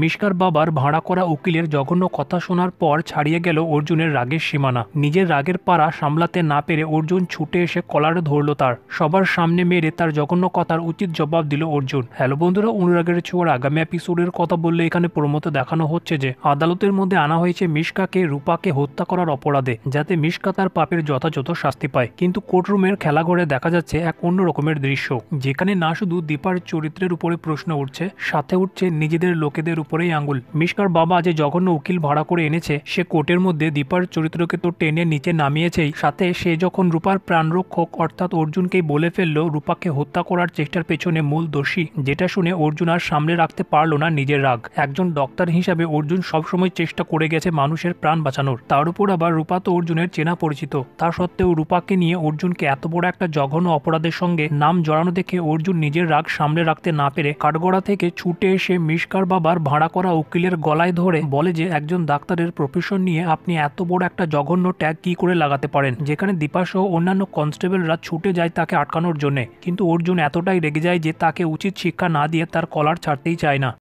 মিশকার বাবার ভাড়া করা উকিলের জঘন্য কথা শোনার পর ছাড়িয়ে গেল অর্জুনের রাগের সীমানা। নিজের রাগের পারা সামলাতে না পেরে অর্জুন ছুটে এসে কলার ধরল তার। সবার সামনে মেরে তার জঘন্য কথার উচিত জবাব দিল অর্জুন। হ্যালো বন্ধুরা, অনুরাগের ছোঁয়ার আগামী এপিসোডের কথা বললে এখানে প্রমোতে দেখানো হচ্ছে যে আদালতের মধ্যে আনা হয়েছে মিশকাকে রূপাকে হত্যা করার অপরাধে, যাতে মিশকা তার পাপের যথাযথ শাস্তি পায়। কিন্তু কোর্টরুমের খেলাঘরে দেখা যাচ্ছে এক অন্য রকমের দৃশ্য, যেখানে না শুধু দীপার চরিত্রের উপরে প্রশ্ন উঠছে, সাথে উঠছে নিজেদের লোকেদের উপরেই আঙ্গুল। মিশকার বাবা যে জঘন্য উকিল ভাড়া করে এনেছে, সে কোর্টের মধ্যে দীপার চরিত্রকে তো টেনে নিচে নামিয়েছেই, সাথে সে যখন রূপার প্রাণরক্ষক অর্থাৎ অর্জুনকেই বলে ফেললো রূপাকে হত্যা করার চেষ্টার পেছনে মূল দোষী, যেটা শুনে অর্জুন আর সামলে রাখতে পারলো না নিজের রাগ। একজন ডক্টর হিসাবে অর্জুন সবসময় চেষ্টা করে গেছে মানুষের প্রাণ বাঁচানোর, তার উপর আবার রূপা তো অর্জুনের চেনা পরিচিত। তা সত্ত্বেও রূপাকে নিয়ে অর্জুনকে এত বড় একটা জঘন্য অপরাধের সঙ্গে নাম জড়ানো দেখে অর্জুন নিজের রাগ সামলে রাখতে না পেরে কাঠগড়া থেকে ছুটে এসে মিশকার বাবার ভাড়া করা উকিলের গলায় ধরে বলে যে একজন ডাক্তারের প্রফেশন নিয়ে আপনি এত বড় একটা জঘন্য ট্যাগ কি করে লাগাতে পারেন, যেখানে দীপা সহ অন্যান্য কনস্টেবলরা ছুটে যায় তাকে আটকানোর জন্য। কিন্তু অর্জুন এতটাই রেগে যায় যে তাকে উচিত শিক্ষা না দিয়ে তার কলার ছাড়তেই চায় না।